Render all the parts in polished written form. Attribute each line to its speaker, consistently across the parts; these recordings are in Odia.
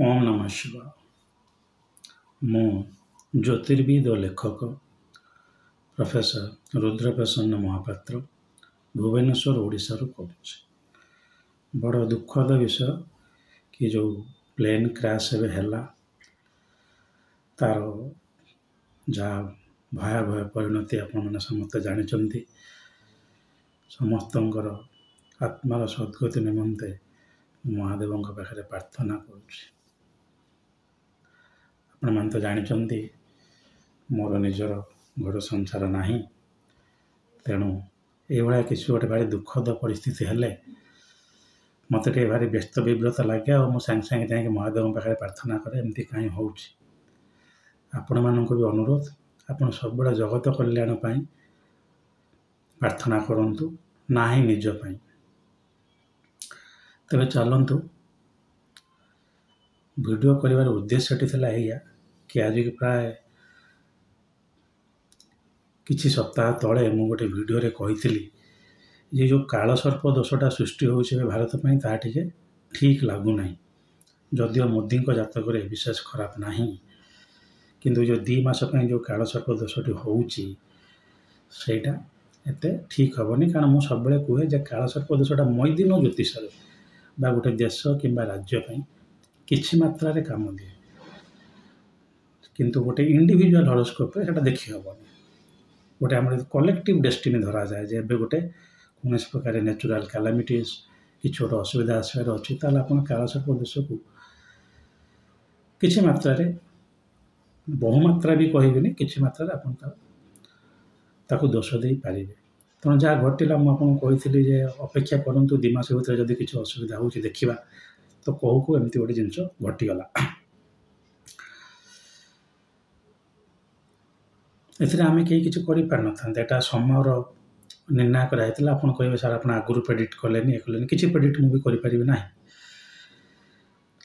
Speaker 1: ओम नमः शिवाय। ମୁଁ ଜ୍ୟୋତିର୍ବିଦ ଓ ଲେଖକ ପ୍ରଫେସର ରୁଦ୍ରପ୍ରସନ୍ନ ମହାପାତ୍ର ଭୁବନେଶ୍ୱର ଓଡ଼ିଶାରୁ କହୁଛି। ବଡ଼ ଦୁଃଖଦ ବିଷୟ କି ଯେଉଁ ପ୍ଲେନ୍ କ୍ରାସ୍ ଏବେ ହେଲା ତାର ଯାହା ଭୟାବହ ପରିଣତି ଆପଣମାନେ ସମସ୍ତେ ଜାଣିଛନ୍ତି। ସମସ୍ତଙ୍କର ଆତ୍ମାର ସଦ୍ଗତି ନିମନ୍ତେ ମହାଦେବଙ୍କ ପାଖରେ ପ୍ରାର୍ଥନା କରୁଛି। ଆପଣମାନେ ତ ଜାଣିଛନ୍ତି ମୋର ନିଜର ଘର ସଂସାର ନାହିଁ, ତେଣୁ ଏଇଭଳିଆ କିଛି ଗୋଟେ ଭାରି ଦୁଃଖଦ ପରିସ୍ଥିତି ହେଲେ ମୋତେ ଟିକେ ଭାରି ବ୍ୟସ୍ତ ବିବ୍ରତ ଲାଗେ ଆଉ ମୁଁ ସାଙ୍ଗେ ସାଙ୍ଗେ ଯାଇକି ମହାଦେବଙ୍କ ପାଖରେ ପ୍ରାର୍ଥନା କରେ ଏମିତି କାହିଁ ହେଉଛି। ଆପଣମାନଙ୍କୁ ବି ଅନୁରୋଧ, ଆପଣ ସବୁବେଳେ ଜଗତ କଲ୍ୟାଣ ପାଇଁ ପ୍ରାର୍ଥନା କରନ୍ତୁ, ନାହିଁ ନିଜ ପାଇଁ। ତେବେ ଚାଲନ୍ତୁ, ଭିଡ଼ିଓ କରିବାର ଉଦ୍ଦେଶ୍ୟଟି ଥିଲା ଏଇଆ କି ଆଜିକି ପ୍ରାୟ କିଛି ସପ୍ତାହ ତଳେ ମୁଁ ଗୋଟେ ଭିଡ଼ିଓରେ କହିଥିଲି ଯେ ଯେଉଁ କାଳସର୍ପ ଦୋଷଟା ସୃଷ୍ଟି ହେଉଛି ଏବେ ଭାରତ ପାଇଁ ତାହା ଟିକେ ଠିକ୍ ଲାଗୁନାହିଁ। ଯଦିଓ ମୋଦିଙ୍କ ଜାତକରେ ବିଶେଷ ଖରାପ ନାହିଁ, କିନ୍ତୁ ଯେଉଁ 2 ମାସ ପାଇଁ ଯେଉଁ କାଳସର୍ପ ଦୋଷଟି ହେଉଛି ସେଇଟା ଏତେ ଠିକ୍ ହେବନି। କାରଣ ମୁଁ ସବୁବେଳେ କୁହେ ଯେ କାଳସର୍ପ ଦୋଷଟା ମୈଦିନ ଜ୍ୟୋତିଷରେ ବା ଗୋଟେ ଦେଶ କିମ୍ବା ରାଜ୍ୟ ପାଇଁ କିଛି ମାତ୍ରାରେ କାମ ଦିଏ, କିନ୍ତୁ ଗୋଟେ ଇଣ୍ଡିଭିଜୁଆଲ ହରୋସ୍କୋପ୍ରେ ସେଇଟା ଦେଖି ହେବନି। ଗୋଟେ ଆମର କଲେକ୍ଟିଭ୍ ଡେଷ୍ଟିନି ଧରାଯାଏ ଯେ ଏବେ ଗୋଟେ କୌଣସି ପ୍ରକାର ନ୍ୟାଚୁରାଲ୍ କାଲାମିଟିସ୍ କିଛି ଗୋଟେ ଅସୁବିଧା ଆସିବାର ଅଛି, ତାହେଲେ ଆପଣ କାଳସର୍ପ ଦୋଷକୁ କିଛି ମାତ୍ରାରେ, ବହୁମାତ୍ରା ବି କହିବିନି, କିଛି ମାତ୍ରାରେ ଆପଣ ତାକୁ ଦୋଷ ଦେଇପାରିବେ। ତେଣୁ ଯାହା ଘଟିଲା ମୁଁ ଆପଣଙ୍କୁ କହିଥିଲି ଯେ ଅପେକ୍ଷା କରନ୍ତୁ 2 ମାସ ଭିତରେ ଯଦି କିଛି ଅସୁବିଧା ହେଉଛି ଦେଖିବା, ତ କହୁ ଏମିତି ଗୋଟେ ଜିନିଷ ଘଟିଗଲା। ଏଥିରେ ଆମେ କେହି କିଛି କରିପାରିନଥାନ୍ତେ, ଏଇଟା ସମୟର ନିର୍ଣ୍ଣୟ କରାଯାଇଥିଲା। ଆପଣ କହିବେ ସାର୍ ଆପଣ ଆଗରୁ ପ୍ରେଡ଼ିକ୍ଟ କଲେନି, କଲେନି, କିଛି ପ୍ରେଡ଼ିକ୍ଟ ମୁଁ ବି କରିପାରିବି ନାହିଁ।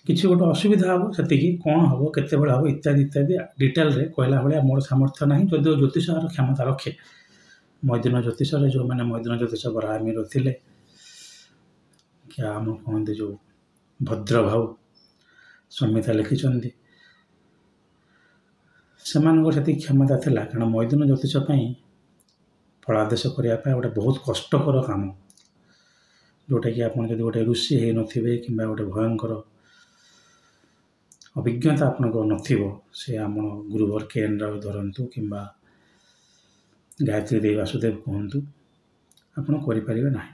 Speaker 1: କିଛି ଗୋଟେ ଅସୁବିଧା ହେବ, ସେତିକି କ'ଣ ହେବ, କେତେବେଳେ ହେବ ଇତ୍ୟାଦି ଇତ୍ୟାଦି ଡିଟେଲରେ କହିଲା ଭଳିଆ ମୋର ସାମର୍ଥ୍ୟ ନାହିଁ। ଯଦିଓ ଜ୍ୟୋତିଷର କ୍ଷମତା ରଖେ, ମୈଦିନ ଜ୍ୟୋତିଷରେ ଯେଉଁମାନେ ମୈଦିନ ଜ୍ୟୋତିଷ ବରାମିର ଥିଲେ କି ଆମ କହନ୍ତି ଯେଉଁ ଭଦ୍ରଭାଉ ସଂହିତା ଲେଖିଛନ୍ତି, ସେମାନଙ୍କର ସେତିକି କ୍ଷମତା ଥିଲା। କାରଣ ମୈଦିନ ଜ୍ୟୋତିଷ ପାଇଁ ଫଳାଦେଶ କରିବା ପାଇଁ ଗୋଟେ ବହୁତ କଷ୍ଟକର କାମ, ଯେଉଁଟାକି ଆପଣ ଯଦି ଗୋଟେ ଋଷି ହେଇନଥିବେ କିମ୍ବା ଗୋଟେ ଭୟଙ୍କର ଅଭିଜ୍ଞତା ଆପଣଙ୍କର ନଥିବ, ସେ ଆମ ଗୁରୁବର KN ରାଓ ଧରନ୍ତୁ କିମ୍ବା ଗାୟତ୍ରୀ ଦେବୀ ବାସୁଦେବ କୁହନ୍ତୁ, ଆପଣ କରିପାରିବେ ନାହିଁ।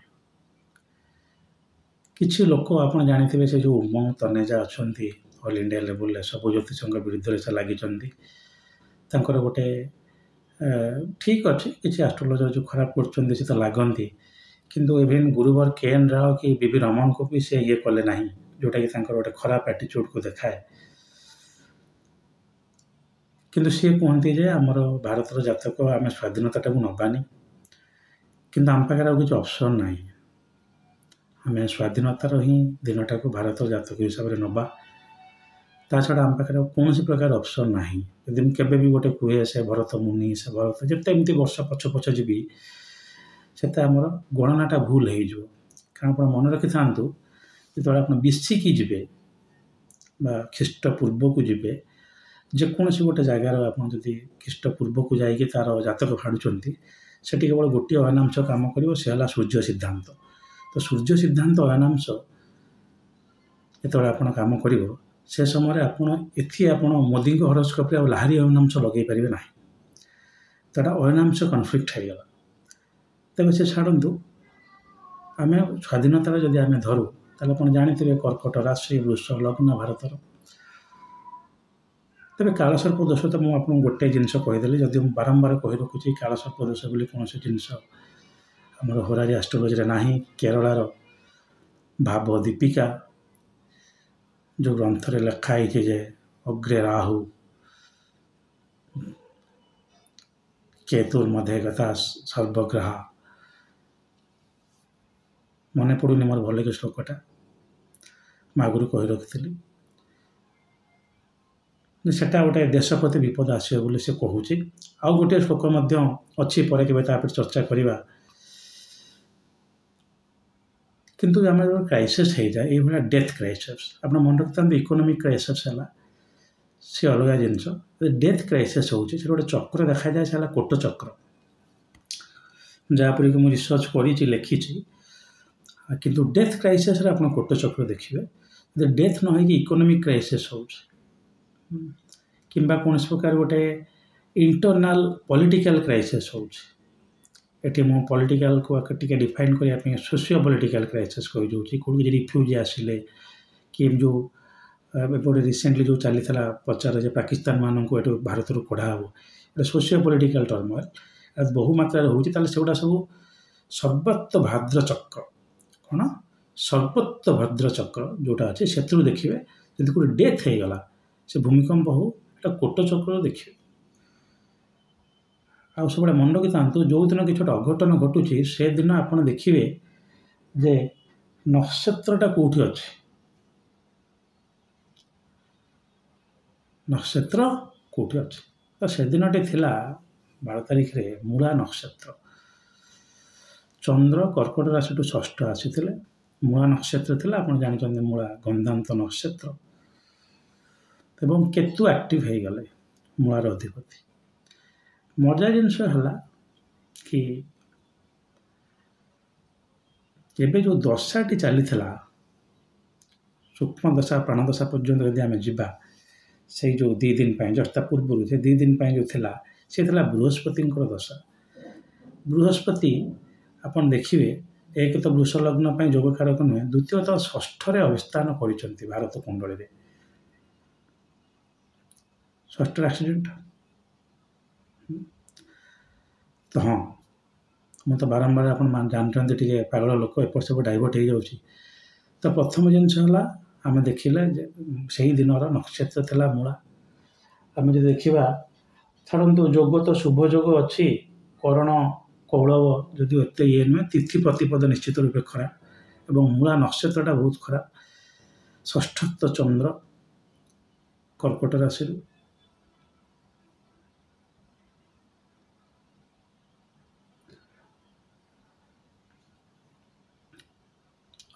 Speaker 1: କିଛି ଲୋକ ଆପଣ ଜାଣିଥିବେ ସେ ଯେଉଁ ଉମଙ୍ଗ ତନେଜା ଅଛନ୍ତି ଅଲ୍ ଇଣ୍ଡିଆ ଲେଭେଲରେ ସବୁ ଜ୍ୟୋତିଷଙ୍କ ବିରୁଦ୍ଧରେ ସେ ଲାଗିଛନ୍ତି। ତାଙ୍କର ଗୋଟେ ଠିକ୍ ଅଛି, କିଛି ଆଷ୍ଟ୍ରୋଲୋଜର ଯେଉଁ ଖରାପ କରୁଛନ୍ତି ସେ ତ ଲାଗନ୍ତି, କିନ୍ତୁ ଇଭେନ୍ ଗୁରୁବର KN ରାଓ କି BV ରମଣଙ୍କୁ ବି ସେ ଇଏ କଲେ ନାହିଁ, ଯେଉଁଟାକି ତାଙ୍କର ଗୋଟେ ଖରାପ ଆଟିଚ୍ୟୁଡ଼କୁ ଦେଖାଏ। କିନ୍ତୁ ସିଏ କୁହନ୍ତି ଯେ ଆମର ଭାରତର ଜାତକ ଆମେ ସ୍ୱାଧୀନତାଟାକୁ ନେବାନି, କିନ୍ତୁ ଆମ ପାଖରେ ଆଉ କିଛି ଅପସନ୍ ନାହିଁ। ଆମେ ସ୍ୱାଧୀନତାର ହିଁ ଦିନଟାକୁ ଭାରତର ଜାତକ ହିସାବରେ ନେବା, ତା ଛଡ଼ା ଆମ ପାଖରେ ଆଉ କୌଣସି ପ୍ରକାର ଅପସନ୍ ନାହିଁ। ଯଦି ମୁଁ କେବେ ବି ଗୋଟେ କୁହେ ସେ ଭରତ ମୁନି, ସେ ଭରତ, ଯେତେ ଏମିତି ବର୍ଷ ପଛ ଯିବି ସେତେ ଆମର ଗଣନାଟା ଭୁଲ ହେଇଯିବ। କାରଣ ଆପଣ ମନେ ରଖିଥାନ୍ତୁ, ଯେତେବେଳେ ଆପଣ ବିସିକି ଯିବେ ବା ଖ୍ରୀଷ୍ଟପୂର୍ବକୁ ଯିବେ, ଯେକୌଣସି ଗୋଟେ ଜାଗାର ଆପଣ ଯଦି ଖ୍ରୀଷ୍ଟପୂର୍ବକୁ ଯାଇକି ତା'ର ଜାତକ ଫାଡ଼ୁଛନ୍ତି, ସେଠି କେବଳ ଗୋଟିଏ ଅୟନାଂଶ କାମ କରିବ, ସେ ହେଲା ସୂର୍ଯ୍ୟ ସିଦ୍ଧାନ୍ତ। ତ ସୂର୍ଯ୍ୟ ସିଦ୍ଧାନ୍ତ ଅୟନାଂଶ ଯେତେବେଳେ ଆପଣ କାମ କରିବ, ସେ ସମୟରେ ଆପଣ ମୋଦିଙ୍କ ହରୋସ୍କୋପ୍ରେ ଆଉ ଲାହାରି ଅୟନାଂଶ ଲଗାଇ ପାରିବେ ନାହିଁ। ତ ଏଇଟା ଅୟନାଂଶ କନଫ୍ଲିକ୍ଟ ହେଇଗଲା। ତେବେ ସେ ଛାଡ଼ନ୍ତୁ, ଆମେ ସ୍ୱାଧୀନତାରେ ଯଦି ଆମେ ଧରୁ, ତାହେଲେ ଆପଣ ଜାଣିଥିବେ କର୍କଟ ରାଶି, ବୃଷ ଲଗ୍ନ ଭାରତର। ତେବେ କାଳସର୍ପ ଦୋଷ ତ ମୁଁ ଆପଣଙ୍କୁ ଗୋଟେ ଜିନିଷ କହିଦେଲି, ଯଦି ମୁଁ ବାରମ୍ବାର କହି ରଖୁଛି କାଳସର୍ପ ଦୋଷ ବୋଲି କୌଣସି ଜିନିଷ ଆମର ହୋରାରୀ ଆଷ୍ଟ୍ରୋଲୋଜିରେ ନାହିଁ। କେରଳାର ଭାବ ଦୀପିକା ଯେଉଁ ଗ୍ରନ୍ଥରେ ଲେଖା ହେଇଛି ଯେ ଅଗ୍ରେ ରାହୁ କେତୁର୍ ମଧ୍ୟ ଗତା ସର୍ବଗ୍ରହା, ମନେ ପଡ଼ୁନି ମୋର ଭଲକି ଶ୍ଲୋକଟା, ମୁଁ ଆଗରୁ କହି ରଖିଥିଲି। ସେଟା ଗୋଟେ ଦେଶ ପ୍ରତି ବିପଦ ଆସିବ ବୋଲି ସେ କହୁଛି। ଆଉ ଗୋଟିଏ ଶ୍ଲୋକ ମଧ୍ୟ ଅଛି, ପରେ କେବେ ତା ଉପରେ ଚର୍ଚ୍ଚା କରିବା, କିନ୍ତୁ ଆମର ଯେଉଁ କ୍ରାଇସିସ୍ ହେଇଯାଏ ଏଇଭଳିଆ ଡେଥ୍ କ୍ରାଇସିସ୍ ଆପଣ ମନେ ରଖିଥାନ୍ତୁ ଇକୋନୋମିକ୍ କ୍ରାଇସିସ୍ ହେଲା ସେ ଅଲଗା ଜିନିଷ ଡେଥ୍ କ୍ରାଇସିସ୍ ହେଉଛି ସେଟା ଗୋଟେ ଚକ୍ର ଦେଖାଯାଏ ସେ ହେଲା କୋଟ ଚକ୍ର ଯାହାପରେ କି ମୁଁ ରିସର୍ଚ୍ଚ କରିଛି ଲେଖିଛି କିନ୍ତୁ ଡେଥ୍ କ୍ରାଇସିସ୍ରେ ଆପଣ କୋଟ ଚକ୍ର ଦେଖିବେ ଯଦି ଡେଥ୍ ନ ହେଇକି ଇକୋନୋମିକ୍ କ୍ରାଇସିସ୍ ହେଉଛି କିମ୍ବା କୌଣସି ପ୍ରକାର ଗୋଟେ ଇଣ୍ଟରନାଲ୍ ପଲିଟିକାଲ୍ କ୍ରାଇସିସ୍ ହେଉଛି ଏଠି ମୁଁ ପଲିଟିକାଲକୁ ଟିକେ ଡିଫାଇନ୍ କରିବା ପାଇଁ ସୋସିଓ ପଲିଟିକାଲ୍ କ୍ରାଇସିସ୍ କହିଦେଉଛି କେଉଁଠି କିଛି ରିଫ୍ୟୁଜି ଆସିଲେ କି ଯେଉଁ ଏବେ ଗୋଟେ ରିସେଣ୍ଟଲି ଯେଉଁ ଚାଲିଥିଲା ପ୍ରଚାର ଯେ ପାକିସ୍ତାନମାନଙ୍କୁ ଏଠୁ ଭାରତରୁ କଢ଼ା ହେବ ଏଇଟା ସୋସିଓ ପଲିଟିକାଲ୍ ଟର୍ମୋଏଲ୍ ବହୁ ମାତ୍ରାରେ ହେଉଛି ତାହେଲେ ସେଗୁଡ଼ା ସବୁ ସର୍ବତ ଭାଦ୍ର ଚକ୍ର କ'ଣ ସର୍ବତ ଭଦ୍ର ଚକ୍ର ଯେଉଁଟା ଅଛି ସେଥିରୁ ଦେଖିବେ ଯଦି ଗୋଟେ ଡେଥ୍ ହେଇଗଲା ସେ ଭୂମିକମ୍ପ ହଉ ଏଇଟା କୋଟ ଚକ୍ର ଦେଖିବେ ଆଉ ସବୁବେଳେ ମନେ ରଖିଥାନ୍ତୁ ଯେଉଁଦିନ କିଛି ଗୋଟେ ଅଘଟନ ଘଟୁଛି ସେଦିନ ଆପଣ ଦେଖିବେ ଯେ ନକ୍ଷତ୍ରଟା କେଉଁଠି ଅଛି ନକ୍ଷତ୍ର କେଉଁଠି ଅଛି ତ ସେଦିନଟି ଥିଲା 12 ତାରିଖରେ ମୂଳା ନକ୍ଷତ୍ର ଚନ୍ଦ୍ର କର୍କଟ ରାଶିଠୁ ଷଷ୍ଠ ଆସିଥିଲେ ମୂଳା ନକ୍ଷତ୍ର ଥିଲା ଆପଣ ଜାଣିଛନ୍ତି ମୂଳା ଗନ୍ଧାନ୍ତ ନକ୍ଷତ୍ର ଏବଂ କେତୁ ଆକ୍ଟିଭ୍ ହେଇଗଲେ ମୂଳାର ଅଧିପତି ମଜା ଜିନିଷ ହେଲା କି ଏବେ ଯେଉଁ ଦଶାଟି ଚାଲିଥିଲା ସୂକ୍ଷ୍ମ ଦଶା ପ୍ରାଣଦଶା ପର୍ଯ୍ୟନ୍ତ ଯଦି ଆମେ ଯିବା ସେଇ ଯେଉଁ 2 ଦିନ ପାଇଁ ଜଷ୍ଟ ତା ପୂର୍ବରୁ ସେ 2 ଦିନ ପାଇଁ ଯେଉଁ ଥିଲା ସେ ଥିଲା ବୃହସ୍ପତିଙ୍କର ଦଶା ବୃହସ୍ପତି ଆପଣ ଦେଖିବେ ଏକ ତ ବୃଷ ଲଗ୍ନ ପାଇଁ ଯୋଗକାରକ ନୁହେଁ ଦ୍ୱିତୀୟତଃ ଷଷ୍ଠରେ ଅବସ୍ଥାନ କରିଛନ୍ତି ଭାରତ କୁଣ୍ଡଳୀରେ ଷଷ୍ଠରେ ଆକ୍ସିଡେଣ୍ଟ ତ ହଁ ମୁଁ ତ ବାରମ୍ବାର ଆପଣ ଜାଣିଛନ୍ତି ଟିକେ ପାଗଳ ଲୋକ ଏପଟ ସେପଟ ଡାଇଭର୍ଟ ହେଇଯାଉଛି ତ ପ୍ରଥମ ଜିନିଷ ହେଲା ଆମେ ଦେଖିଲେ ଯେ ସେହି ଦିନର ନକ୍ଷତ୍ର ଥିଲା ମୂଳା ଆମେ ଯଦି ଦେଖିବା ଛାଡ଼ନ୍ତୁ ଯୋଗ ତ ଶୁଭ ଯୋଗ ଅଛି କରଣ କୌଳବ ଯଦିଓ ଏତେ ଇଏ ନୁହେଁ ତିଥି ପ୍ରତିପଦ ନିଶ୍ଚିତ ରୂପେ ଖରାପ ଏବଂ ମୂଳା ନକ୍ଷତ୍ରଟା ବହୁତ ଖରାପ ଷଷ୍ଠତ୍ଵ ଚନ୍ଦ୍ର କର୍କଟ ରାଶିରୁ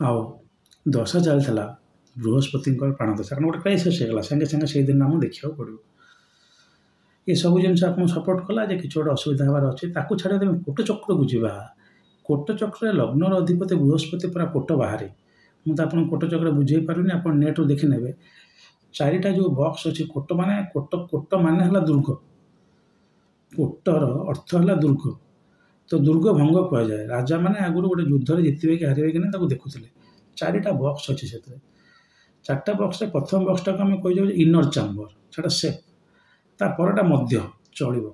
Speaker 1: ଆଉ ଦଶା ଚାଲିଥିଲା ବୃହସ୍ପତିଙ୍କର ପ୍ରାଣଦଶା କାରଣ ଗୋଟେ କ୍ରାଇସିସ୍ ହେଇଗଲା ସାଙ୍ଗେ ସାଙ୍ଗେ ସେଇଦିନ ଆମକୁ ଦେଖିବାକୁ ପଡ଼ିବ ଏସବୁ ଜିନିଷ ଆପଣଙ୍କୁ ସପୋର୍ଟ କଲା ଯେ କିଛି ଗୋଟେ ଅସୁବିଧା ହେବାର ଅଛି ତାକୁ ଛାଡ଼ି ଆମେ କୋଟ ଚକ୍ରକୁ ଯିବା କୋଟ ଚକ୍ରରେ ଲଗ୍ନର ଅଧିପତି ବୃହସ୍ପତି ପୁରା କୋଟ ବାହାରେ ମୁଁ ତ ଆପଣଙ୍କୁ କୋଟ ଚକ୍ର ବୁଝେଇ ପାରୁନି ଆପଣ ନେଟ୍ରୁ ଦେଖିନେବେ 4ଟା ଯେଉଁ ବକ୍ସ ଅଛି କୋଟ ମାନେ ହେଲା ଦୁର୍ଗ କୋଟର ଅର୍ଥ ହେଲା ଦୁର୍ଗ ତ ଦୁର୍ଗ ଭଙ୍ଗ କୁହାଯାଏ ରାଜାମାନେ ଆଗରୁ ଗୋଟେ ଯୁଦ୍ଧରେ ଜିତିବେ କି ହାରିବେ କି ନାହିଁ ତାକୁ ଦେଖୁଥିଲେ 4ଟା ବକ୍ସ ଅଛି ସେଥିରେ 4ଟା ବକ୍ସରେ ପ୍ରଥମ ବକ୍ସଟାକୁ ଆମେ କହିଯାଉ ଇନର ଚାମ୍ବର ସେଟା ସେଫ୍ ତାପରଟା ମଧ୍ୟ ଚଳିବ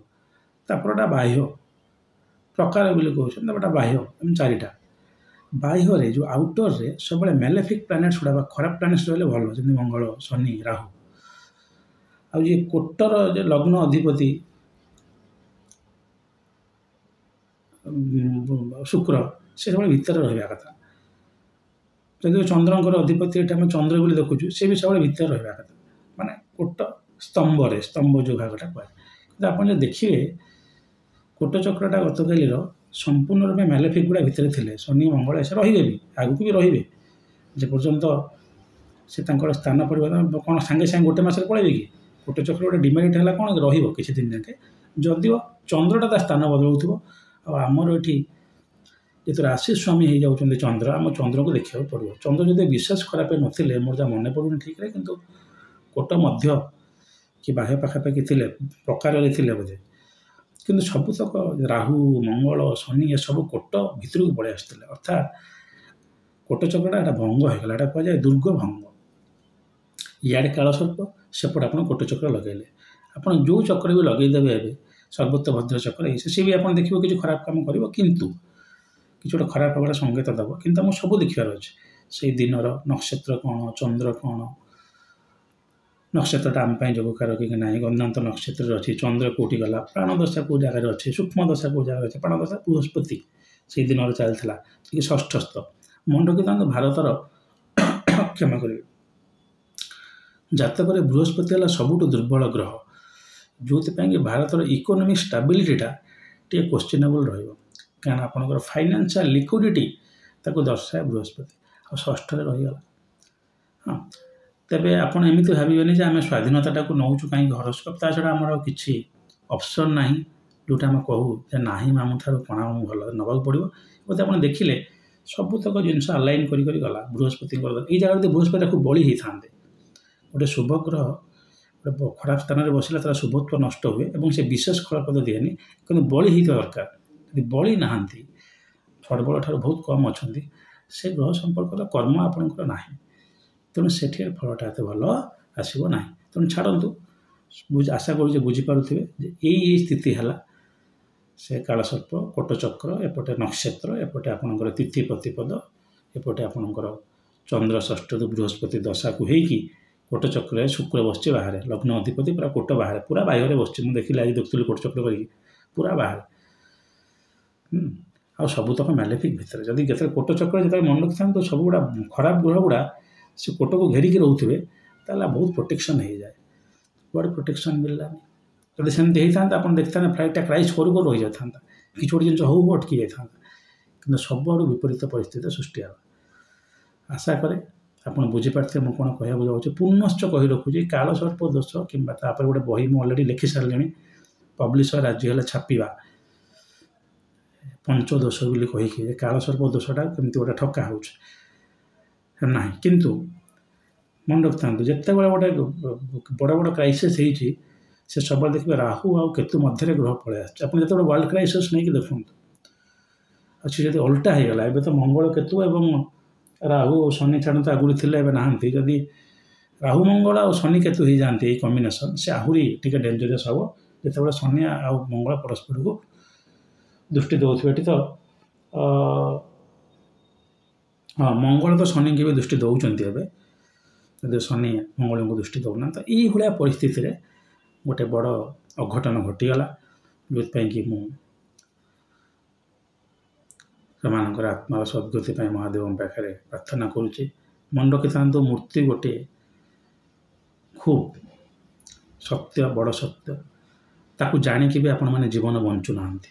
Speaker 1: ତାପରଟା ବାହ୍ୟ ପ୍ରକାର ବୋଲି କହୁଛନ୍ତି ତାପରଟା ବାହ୍ୟ ଏମିତି 4ଟା ବାହ୍ୟରେ ଯେଉଁ ଆଉଟରରେ ସବୁବେଳେ ମ୍ୟାଲେଫିକ୍ ପ୍ଲାନେଟ୍ସ ଗୁଡ଼ା ବା ଖରାପ ପ୍ଲାନେଟ୍ସ ରହିଲେ ଭଲ ଯେମିତି ମଙ୍ଗଳ ଶନି ରାହୁ ଆଉ ଯିଏ କୋଟର ଯେ ଲଗ୍ନ ଅଧିପତି ଶୁକ୍ର ସେ ସବୁବେଳେ ଭିତରେ ରହିବା କଥା ଯଦି ଚନ୍ଦ୍ରଙ୍କର ଅଧିପତି ଏଠି ଆମେ ଚନ୍ଦ୍ର ବୋଲି ଦେଖୁଛୁ ସେ ବି ସବୁବେଳେ ଭିତରେ ରହିବା କଥା ମାନେ କୋଟ ସ୍ତମ୍ଭ ଯେଉଁ ଭାଗଟା କୁହାଯାଏ କିନ୍ତୁ ଆପଣ ଯଦି ଦେଖିବେ କୋଟ ଚକ୍ରଟା ଗତକାଲିର ସମ୍ପୂର୍ଣ୍ଣ ରୂପେ ମ୍ୟାଲେଫିକ୍ ଗୁଡ଼ା ଭିତରେ ଥିଲେ ଶନି ମଙ୍ଗଳ ସେ ରହିବେ ବି ଆଗକୁ ବି ରହିବେ ଯେପର୍ଯ୍ୟନ୍ତ ସେ ତାଙ୍କର ସ୍ଥାନ ପରିବର୍ତ୍ତନ କ'ଣ ସାଙ୍ଗେ ସାଙ୍ଗେ ଗୋଟେ ମାସରେ ପଳେଇବେ କି କୋଟ ଚକ୍ର ଗୋଟେ ଡିମେରିଟ୍ ହେଲା କ'ଣ ରହିବ କିଛି ଦିନ ଯାକେ ଯଦିଓ ଚନ୍ଦ୍ରଟା ତା ସ୍ଥାନ ବଦଳଉଥିବ ଆଉ ଆମର ଏଠି ଯେତେବେଳେ ରାଶି ସ୍ୱାମୀ ହେଇଯାଉଛନ୍ତି ଚନ୍ଦ୍ର ଆମ ଚନ୍ଦ୍ରକୁ ଦେଖିବାକୁ ପଡ଼ିବ ଚନ୍ଦ୍ର ଯଦି ବିଶେଷ ଖରାପ ନଥିଲେ ମୋର ଯାହା ମନେ ପଡ଼ୁନି ଠିକ୍ରେ କିନ୍ତୁ କୋଟ ମଧ୍ୟ କି ବାହ୍ୟ ପାଖାପାଖି ଥିଲେ ପ୍ରକାରରେ ଥିଲେ ବୋଧେ କିନ୍ତୁ ସବୁତକ ରାହୁ ମଙ୍ଗଳ ଶନି ଏସବୁ କୋଟ ଭିତରକୁ ପଳେଇ ଆସିଥିଲେ ଅର୍ଥାତ୍ କୋଟ ଚକ୍ରଟା ଏଇଟା ଭଙ୍ଗ ହେଇଗଲା ଏଇଟା କୁହାଯାଏ ଦୁର୍ଗ ଭଙ୍ଗ ଇଆଡ଼େ କାଳସର୍ପ ସେପଟେ ଆପଣ କୋଟ ଚକ୍ର ଲଗାଇଲେ ଆପଣ ଯେଉଁ ଚକ୍ର ବି ଲଗାଇଦେବେ ଏବେ ସର୍ବତ ଭଦ୍ର ଚକ୍ର ସିଏ ବି ଆପଣ ଦେଖିବ କିଛି ଖରାପ କାମ କରିବ କିନ୍ତୁ କିଛି ଗୋଟେ ଖରାପ ହେବାର ସଙ୍କେତ ଦେବ କିନ୍ତୁ ଆମକୁ ସବୁ ଦେଖିବାର ଅଛି ସେଇ ଦିନର ନକ୍ଷତ୍ର କ'ଣ ଚନ୍ଦ୍ର କ'ଣ ନକ୍ଷତ୍ରଟା ଆମ ପାଇଁ ଯୋଗକାରକ କି ନାହିଁ ଗନ୍ଧାନ୍ତ ନକ୍ଷତ୍ରରେ ଅଛି ଚନ୍ଦ୍ର କେଉଁଠି ଗଲା ପ୍ରାଣଦଶା କେଉଁ ଜାଗାରେ ଅଛି ସୂକ୍ଷ୍ମ ଦଶା କେଉଁ ଜାଗାରେ ଅଛି ପ୍ରାଣଦଶା ବୃହସ୍ପତି ସେଇ ଦିନରେ ଚାଲିଥିଲା କି ଷଷ୍ଠସ୍ଥ ମନେ ରଖିଥାନ୍ତୁ ଭାରତର କ୍ଷମା କରିବେ ଜାତକରେ ବୃହସ୍ପତି ହେଲା ସବୁଠୁ ଦୁର୍ବଳ ଗ୍ରହ ଯେଉଁଥିପାଇଁ କି ଭାରତର ଇକୋନୋମିକ୍ ଷ୍ଟାବିଲିଟିଟା ଟିକେ କ୍ୱେଶ୍ଚିନେବଲ୍ ରହିବ କାରଣ ଆପଣଙ୍କର ଫାଇନାନ୍ସିଆଲ ଲିକ୍ୱିଡ଼ିଟି ତାକୁ ଦର୍ଶାଏ ବୃହସ୍ପତି ଆଉ ଷଷ୍ଠରେ ରହିଗଲା। ହଁ, ତେବେ ଆପଣ ଏମିତି ଭାବିବେନି ଯେ ଆମେ ସ୍ୱାଧୀନତାଟାକୁ ନେଉଛୁ କାହିଁକି ହରସ୍କୋପ, ତା ଛଡ଼ା ଆମର କିଛି ଅପସନ୍ ନାହିଁ ଯେଉଁଟା ଆମେ କହୁ ଯେ ନାହିଁ ଆମଠାରୁ କ'ଣ ଆମକୁ ଭଲ ନେବାକୁ ପଡ଼ିବ। ବୋଧେ ଆପଣ ଦେଖିଲେ ସବୁତକ ଜିନିଷ ଆଲାଇନ୍ କରି କରି ଗଲା ବୃହସ୍ପତିଙ୍କର। ଏଇ ଜାଗାରେ ଯଦି ବୃହସ୍ପତିକୁ ବଳି ହେଇଥାନ୍ତେ, ଗୋଟେ ଶୁଭ ଗ୍ରହ ଗୋଟେ ଖରାପ ସ୍ଥାନରେ ବସିଲେ ତାର ଶୁଭତ୍ୱ ନଷ୍ଟ ହୁଏ ଏବଂ ସେ ବିଶେଷ ଫଳପ୍ରଦ ଦିଏନି, କିନ୍ତୁ ବଳି ହେଇଥିବା ଦରକାର। ଯଦି ବଳି ନାହାନ୍ତି, ସର୍ବଳ ଠାରୁ ବହୁତ କମ୍ ଅଛନ୍ତି, ସେ ଗ୍ରହ ସମ୍ପର୍କର କର୍ମ ଆପଣଙ୍କର ନାହିଁ, ତେଣୁ ସେଠି ଫଳଟା ଏତେ ଭଲ ଆସିବ ନାହିଁ। ତେଣୁ ଛାଡ଼ନ୍ତୁ, ଆଶା କରୁଛି ବୁଝିପାରୁଥିବେ ଯେ ଏଇ ସ୍ଥିତି ହେଲା। ସେ କାଳସର୍ପ, କୋଟଚକ୍ର, ଏପଟେ ନକ୍ଷତ୍ର, ଏପଟେ ଆପଣଙ୍କର ତିଥି ପ୍ରତିପଦ, ଏପଟେ ଆପଣଙ୍କର ଚନ୍ଦ୍ର ଷଷ୍ଠରୁ ବୃହସ୍ପତି ଦଶାକୁ ହେଇକି କୋଟଚକ୍ରରେ ଶୁକ୍ର ବସିଛି ବାହାରେ, ଲଗ୍ନ ଅଧିପତି ପୁରା କୋଟ ବାହାରେ, ପୁରା ବାହ୍ୟରେ ବସିଛି। ମୁଁ ଦେଖିଲି ଆଜି ଦେଖୁଥିଲି କୋଟଚକ୍ର କରିକି ପୁରା ବାହାରେ। ଆଉ ସବୁତକ ମ୍ୟାଲେଫିକ୍ ଭିତରେ। ଯଦି ଯେତେବେଳେ କୋଟଚକ୍ର ଯେତେବେଳେ ମନେ ରଖିଥାନ୍ତୁ ସବୁ ଗୁଡ଼ା ଖରାପ ଗ୍ରହ ଗୁଡ଼ା ସେ କୋଟକୁ ଘେରିକି ରହୁଥିବେ, ତାହେଲେ ବହୁତ ପ୍ରୋଟେକ୍ସନ୍ ହେଇଯାଏ। କୁଆଡ଼େ ପ୍ରୋଟେକ୍ସନ୍ ମିଳିଲାନି। ଯଦି ସେମିତି ହେଇଥାନ୍ତା ଆପଣ ଦେଖିଥାନ୍ତେ ଫ୍ଲାଇଟ୍ଟା କ୍ରାଇସ୍ କରୁ କରୁ ରହିଯାଇଥାନ୍ତା, କିଛି ଗୋଟେ ଜିନିଷ ହଉ ଅଟକି ଯାଇଥାନ୍ତା। କିନ୍ତୁ ସବୁଆଡ଼ୁ ବିପରୀତ ପରିସ୍ଥିତି ସୃଷ୍ଟି ହେଲା। ଆଶା କରେ ଆପଣ ବୁଝିପାରୁଥିବେ ମୁଁ କ'ଣ କହିବାକୁ ଯାଉଛି। ପୁନଶ୍ଚ କହି ରଖୁଛି, କାଳସର୍ପ ଦୋଷ କିମ୍ବା ତାପରେ ଗୋଟେ ବହି ମୁଁ ଅଲରେଡ଼ି ଲେଖି ସାରିଲିଣି, ପବ୍ଲିସର ରାଜି ହେଲେ ଛାପିବା, ପଞ୍ଚଦୋଷ ବୋଲି କହିକି ଯେ କାଳସର୍ପ ଦୋଷଟା କେମିତି ଗୋଟେ ଠକା ହେଉଛି ନାହିଁ। କିନ୍ତୁ ମନେ ରଖିଥାନ୍ତୁ, ଯେତେବେଳେ ଗୋଟେ ବଡ଼ ବଡ଼ କ୍ରାଇସିସ୍ ହେଇଛି, ସେ ସବୁବେଳେ ଦେଖିବେ ରାହୁ ଆଉ କେତୁ ମଧ୍ୟରେ ଗ୍ରହ ପଳେଇ ଆସିଛି। ଆପଣ ଯେତେବେଳେ ୱାର୍ଲଡ କ୍ରାଇସିସ୍ ନେଇକି ଦେଖନ୍ତୁ, ଅଛି ଯଦି ଓଲଟା ହେଇଗଲା, ଏବେ ତ ମଙ୍ଗଳ କେତୁ ଏବଂ ରାହୁ ଓ ଶନି ଛାଡ଼ନ୍ତୁ ଆଗରୁ ଥିଲେ, ଏବେ ନାହାନ୍ତି। ଯଦି ରାହୁ ମଙ୍ଗଳ ଆଉ ଶନି କେତୁ ହେଇଯାଆନ୍ତି ଏଇ କମ୍ବିନେସନ୍, ସେ ଆହୁରି ଟିକେ ଡେଞ୍ଜରିୟସ୍ ହେବ। ଯେତେବେଳେ ଶନି ଆଉ ମଙ୍ଗଳ ପରସ୍ପରକୁ ଦୃଷ୍ଟି ଦେଉଥିବେ। ଏଠି ତ ହଁ, ମଙ୍ଗଳ ତ ଶନିକି ବି ଦୃଷ୍ଟି ଦେଉଛନ୍ତି ଏବେ, ଯଦି ଶନି ମଙ୍ଗଳଙ୍କୁ ଦୃଷ୍ଟି ଦେଉନାହାନ୍ତି। ତ ଏଇଭଳିଆ ପରିସ୍ଥିତିରେ ଗୋଟେ ବଡ଼ ଅଘଟନ ଘଟିଗଲା, ଯେଉଁଥିପାଇଁ କି ମୁଁ ସେମାନଙ୍କର ଆତ୍ମାର ସଦ୍ଗତି ପାଇଁ ମହାଦେବଙ୍କ ପାଖରେ ପ୍ରାର୍ଥନା କରୁଛି। ମନେ ରଖିଥାନ୍ତୁ, ମୂର୍ତ୍ତି ଗୋଟିଏ ଖୁବ୍ ସତ୍ୟ, ବଡ଼ ସତ୍ୟ। ତାକୁ ଜାଣିକି ବି ଆପଣମାନେ ଜୀବନ ବଞ୍ଚୁନାହାନ୍ତି।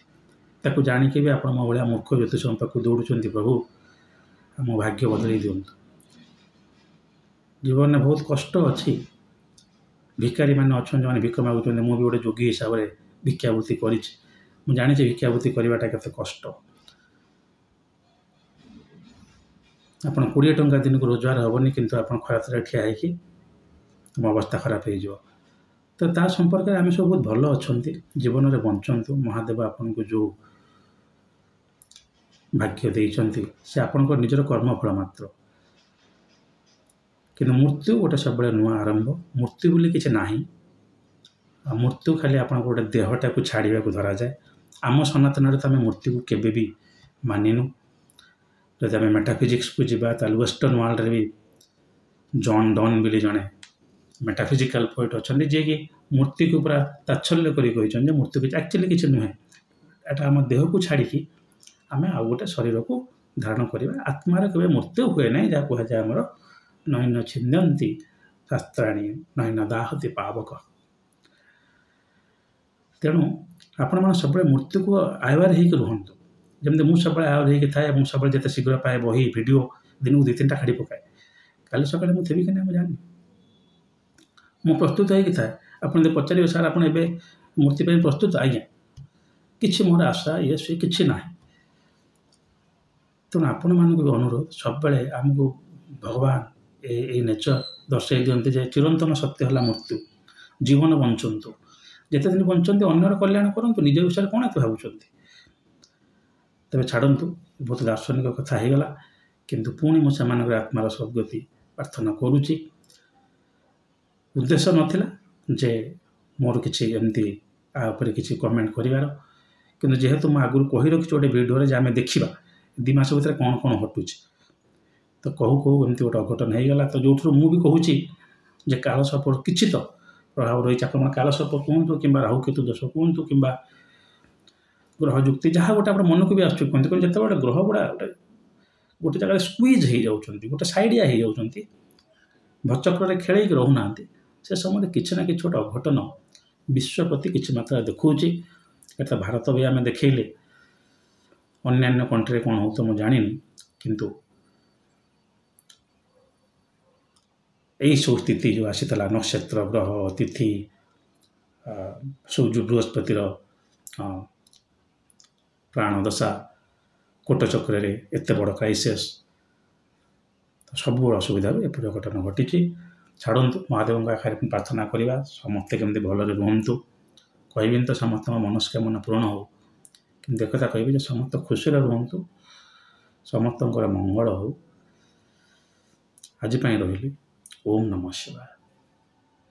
Speaker 1: ତାକୁ ଜାଣିକି ବି ଆପଣ ମୋ ଭଳିଆ ମୂର୍ଖ ଜ୍ୟୋତିଷଙ୍କ ପାଖକୁ ଦୌଡ଼ୁଛନ୍ତି, ପ୍ରଭୁ ଆମ ଭାଗ୍ୟ ବଦଳେଇ ଦିଅନ୍ତୁ। ଜୀବନରେ ବହୁତ କଷ୍ଟ ଅଛି। ଭିକାରୀମାନେ ଅଛନ୍ତି, ଯେଉଁମାନେ ଭିକ ମାଗୁଛନ୍ତି। ମୁଁ ବି ଗୋଟେ ଯୋଗୀ ହିସାବରେ ଭିକ୍ଷାବୃତ୍ତି କରିଛି। ମୁଁ ଜାଣିଛି ଭିକ୍ଷାବୃତ୍ତି କରିବାଟା କେତେ କଷ୍ଟ। ଆପଣ 20 ଟଙ୍କା ଦିନକୁ ରୋଜଗାର ହେବନି, କିନ୍ତୁ ଆପଣ ଖରାତରେ ଠିଆ ହେଇକି ଆମ ଅବସ୍ଥା ଖରାପ ହେଇଯିବ। ତ ତା ସମ୍ପର୍କରେ ଆମେ ସବୁ ବହୁତ ଭଲ ଅଛନ୍ତି। ଜୀବନରେ ବଞ୍ଚନ୍ତୁ। ମହାଦେବ ଆପଣଙ୍କୁ ଯେଉଁ ଭାଗ୍ୟ ଦେଇଛନ୍ତି, ସେ ଆପଣଙ୍କର ନିଜର କର୍ମଫଳ ମାତ୍ର। କିନ୍ତୁ ମୃତ୍ୟୁ ଗୋଟେ ସବୁବେଳେ ନୂଆ ଆରମ୍ଭ। ମୃତ୍ୟୁ ବୋଲି କିଛି ନାହିଁ। ଆଉ ମୃତ୍ୟୁ ଖାଲି ଆପଣଙ୍କ ଗୋଟେ ଦେହଟାକୁ ଛାଡ଼ିବାକୁ ଧରାଯାଏ। ଆମ ସନାତନରେ ତ ଆମେ ମୃତ୍ୟୁକୁ କେବେ ବି ମାନିନୁ। ଯଦି ଆମେ ମେଟାଫିଜିକ୍ସକୁ ଯିବା, ତାହେଲେ ୱେଷ୍ଟର୍ଣ୍ଣ ୱାର୍ଲଡରେ ବି ଜନ୍ ଡନ୍ ବୋଲି ଜଣେ ମେଟାଫିଜିକାଲ ପୋଏଟ୍ ଅଛନ୍ତି, ଯିଏକି ମୂର୍ତ୍ତିକୁ ପୁରା ତାଚ୍ଛଲ୍ୟ କରି କହିଛନ୍ତି ଯେ ମୃତ୍ୟୁ କିଛି ଆକ୍ଚୁଆଲି କିଛି ନୁହେଁ। ଏଟା ଆମ ଦେହକୁ ଛାଡ଼ିକି ଆମେ ଆଉ ଗୋଟେ ଶରୀରକୁ ଧାରଣ କରିବା। ଆତ୍ମାର କେବେ ମୃତ୍ୟୁ ହୁଏ ନାହିଁ, ଯାହା କୁହାଯାଏ ଆମର ନୈନ ଛିନ୍ଦନ୍ତି ଶାସ୍ତ୍ରାଣୀ ନୈନ ଦାହତି ପାବକ। ତେଣୁ ଆପଣମାନେ ସବୁବେଳେ ମୃତ୍ୟୁକୁ ଆୟର ହେଇକି ରୁହନ୍ତୁ। ଯେମିତି ମୁଁ ସବୁବେଳେ ଆୟର ହେଇକି ଥାଏ। ମୁଁ ସବୁବେଳେ ଯେତେ ଶୀଘ୍ର ପାଏ ବହି ଭିଡ଼ିଓ ଦିନକୁ 2-3ଟା କାଢ଼ି ପକାଏ। କାଲି ସକାଳେ ମୁଁ ଥିବି କି ନାହିଁ ମୁଁ ଜାଣିନି। ମୁଁ ପ୍ରସ୍ତୁତ ହେଇକି ଥାଏ। ଆପଣ ଯଦି ପଚାରିବେ, ସାର୍ ଆପଣ ଏବେ ମୂର୍ତ୍ତି ପାଇଁ ପ୍ରସ୍ତୁତ? ଆଜ୍ଞା, କିଛି ମୋର ଆଶା ସେ କିଛି ନାହିଁ। ତେଣୁ ଆପଣମାନଙ୍କୁ ବି ଅନୁରୋଧ, ସବୁବେଳେ ଆମକୁ ଭଗବାନ ଏଇ ନେଚର ଦର୍ଶାଇ ଦିଅନ୍ତି ଯେ ଚିରନ୍ତନ ସତ୍ୟ ହେଲା ମୃତ୍ୟୁ। ଜୀବନ ବଞ୍ଚନ୍ତୁ। ଯେତେ ଦିନ ବଞ୍ଚନ୍ତି ଅନ୍ୟର କଲ୍ୟାଣ କରନ୍ତୁ, ନିଜ ବିଷୟରେ କ'ଣ ଏତେ ଭାବୁଛନ୍ତି। ତେବେ ଛାଡ଼ନ୍ତୁ, ବହୁତ ଦାର୍ଶନିକ କଥା ହେଇଗଲା। କିନ୍ତୁ ପୁଣି ମୁଁ ସେମାନଙ୍କର ଆତ୍ମାର ସଦ୍ଗତି ପ୍ରାର୍ଥନା କରୁଛି। ଉଦ୍ଦେଶ୍ୟ ନଥିଲା ଯେ ମୋର କିଛି ଏମିତି ଆ ଉପରେ କିଛି କମେଣ୍ଟ କରିବାର, କିନ୍ତୁ ଯେହେତୁ ମୁଁ ଆଗରୁ କହି ରଖିଛି ଗୋଟେ ଭିଡ଼ିଓରେ ଯେ ଆମେ ଦେଖିବା 2 ମାସ ଭିତରେ କ'ଣ କ'ଣ ଘଟୁଛି, ତ କହୁ କହୁ ଏମିତି ଗୋଟେ ଅଘଟନ ହେଇଗଲା। ତ ଯେଉଁଥିରୁ ମୁଁ ବି କହୁଛି ଯେ କାଳସର୍ପର କିଛି ତ ପ୍ରଭାବ ରହିଛି। ଆପଣ କାଳସର୍ପ କୁହନ୍ତୁ କିମ୍ବା ରାହୁକେତୁ ଦୋଷ କୁହନ୍ତୁ କିମ୍ବା ଗ୍ରହ ଯୁକ୍ତି, ଯାହା ଗୋଟେ ଆପଣ ମନକୁ ବି ଆସୁଛି କୁହନ୍ତୁ। କିନ୍ତୁ ଯେତେବେଳେ ଗ୍ରହ ଗୁଡ଼ା ଗୋଟେ ଜାଗାରେ ସ୍କୁଇଜ୍ ହେଇଯାଉଛନ୍ତି, ଗୋଟେ ସାଇଡ଼ିଆ ହେଇଯାଉଛନ୍ତି, ଭଚକ୍ରରେ ଖେଳେଇକି ରହୁନାହାନ୍ତି, ସେ ସମୟରେ କିଛି ନା କିଛି ଗୋଟେ ଅଘଟନ ବିଶ୍ୱ ପ୍ରତି କିଛି ମାତ୍ରାରେ ଦେଖାଉଛି। ଏଟା ଭାରତ ବି ଆମେ ଦେଖେଇଲେ, ଅନ୍ୟାନ୍ୟ କଣ୍ଟ୍ରିରେ କ'ଣ ହେଉଥିବ ମୁଁ ଜାଣିନି, କିନ୍ତୁ ଏଇସବୁ ସ୍ଥିତି ଯେଉଁ ଆସିଥିଲା ନକ୍ଷତ୍ର ଗ୍ରହ ତିଥି ସୂର୍ଯ୍ୟ ବୃହସ୍ପତିର ପ୍ରାଣଦଶା କୋଟଚକ୍ରରେ ଏତେ ବଡ଼ କ୍ରାଇସିସ୍ ସବୁ ଅସୁବିଧାରୁ ଏପରି ଘଟଣା ଘଟିଛି। ଛାଡ଼ନ୍ତୁ, ମହାଦେବଙ୍କ ଆଖରେ ପ୍ରାର୍ଥନା କରିବା ସମସ୍ତେ କେମିତି ଭଲରେ ରୁହନ୍ତୁ। କହିବିନି ତ ସମସ୍ତଙ୍କ ମନସ୍କାମନା ପୂରଣ ହେଉ, କିନ୍ତୁ ଏକଥା କହିବି ଯେ ସମସ୍ତେ ଖୁସିରେ ରୁହନ୍ତୁ, ସମସ୍ତଙ୍କର ମଙ୍ଗଳ ହେଉ। ଆଜି ପାଇଁ ରହିଲି। ଓମ୍ ନମଃ ଶିବାୟ।